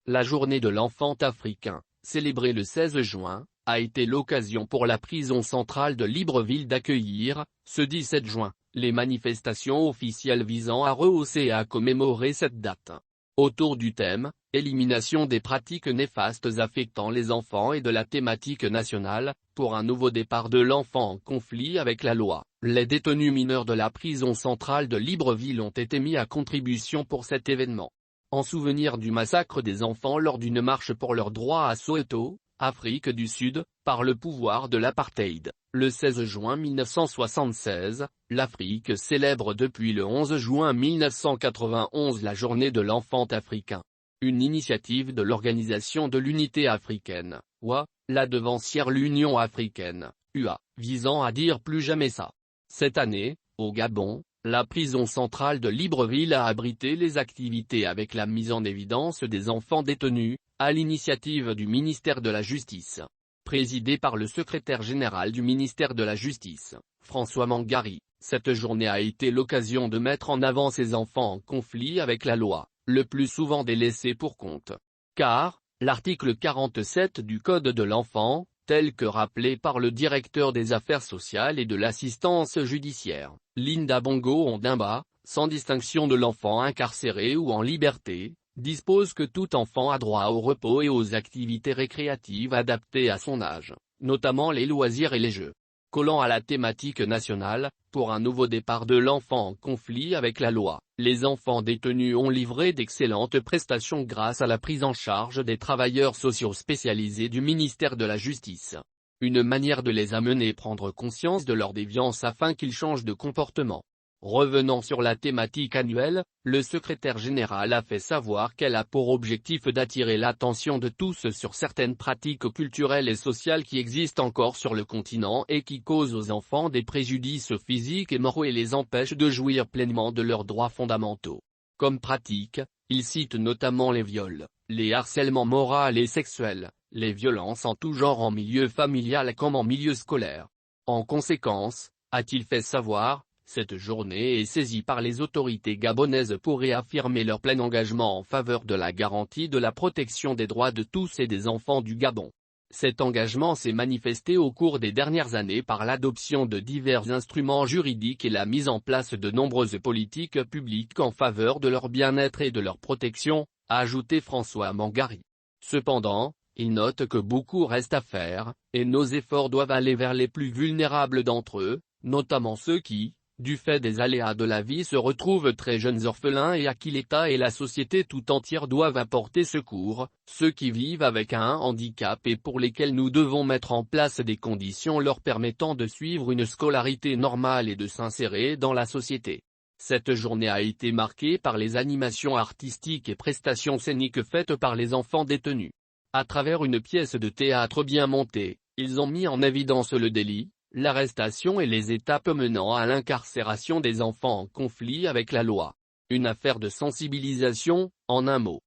La journée de l'enfant africain, célébrée le 16 juin, a été l'occasion pour la prison centrale de Libreville d'accueillir, ce 17 juin, les manifestations officielles visant à rehausser et à commémorer cette date. Autour du thème « Élimination des pratiques néfastes affectant les enfants » et de la thématique nationale « Pour un nouveau départ de l'enfant en conflit avec la loi », les détenus mineurs de la prison centrale de Libreville ont été mis à contribution pour cet événement. En souvenir du massacre des enfants lors d'une marche pour leurs droits à Soweto, Afrique du Sud, par le pouvoir de l'apartheid, le 16 juin 1976, l'Afrique célèbre depuis le 11 juin 1991 la journée de l'enfant africain. Une initiative de l'Organisation de l'Unité africaine, OUA, la devancière l'Union africaine, UA, visant à dire plus jamais ça. Cette année, au Gabon, la prison centrale de Libreville a abrité les activités avec la mise en évidence des enfants détenus, à l'initiative du ministère de la Justice. Présidée par le secrétaire général du ministère de la Justice, François Mangari, cette journée a été l'occasion de mettre en avant ces enfants en conflit avec la loi, le plus souvent des laissés pour compte. Car, l'article 47 du Code de l'enfant, tel que rappelé par le directeur des affaires sociales et de l'assistance judiciaire, Linda Bongo Ondimba, sans distinction de l'enfant incarcéré ou en liberté, dispose que tout enfant a droit au repos et aux activités récréatives adaptées à son âge, notamment les loisirs et les jeux. Collant à la thématique nationale, pour un nouveau départ de l'enfant en conflit avec la loi, les enfants détenus ont livré d'excellentes prestations grâce à la prise en charge des travailleurs sociaux spécialisés du ministère de la Justice. Une manière de les amener prendre conscience de leur déviance afin qu'ils changent de comportement. Revenant sur la thématique annuelle, le secrétaire général a fait savoir qu'elle a pour objectif d'attirer l'attention de tous sur certaines pratiques culturelles et sociales qui existent encore sur le continent et qui causent aux enfants des préjudices physiques et moraux et les empêchent de jouir pleinement de leurs droits fondamentaux. Comme pratique, il cite notamment les viols, les harcèlements moraux et sexuels, les violences en tout genre en milieu familial comme en milieu scolaire. En conséquence, a-t-il fait savoir, cette journée est saisie par les autorités gabonaises pour réaffirmer leur plein engagement en faveur de la garantie de la protection des droits de tous et des enfants du Gabon. Cet engagement s'est manifesté au cours des dernières années par l'adoption de divers instruments juridiques et la mise en place de nombreuses politiques publiques en faveur de leur bien-être et de leur protection, a ajouté François Mangari. Cependant, il note que beaucoup reste à faire, et nos efforts doivent aller vers les plus vulnérables d'entre eux, notamment ceux qui, du fait des aléas de la vie se retrouvent très jeunes orphelins et à qui l'État et la société tout entière doivent apporter secours, ceux qui vivent avec un handicap et pour lesquels nous devons mettre en place des conditions leur permettant de suivre une scolarité normale et de s'insérer dans la société. Cette journée a été marquée par les animations artistiques et prestations scéniques faites par les enfants détenus. À travers une pièce de théâtre bien montée, ils ont mis en évidence le délit, l'arrestation et les étapes menant à l'incarcération des enfants en conflit avec la loi. Une affaire de sensibilisation, en un mot.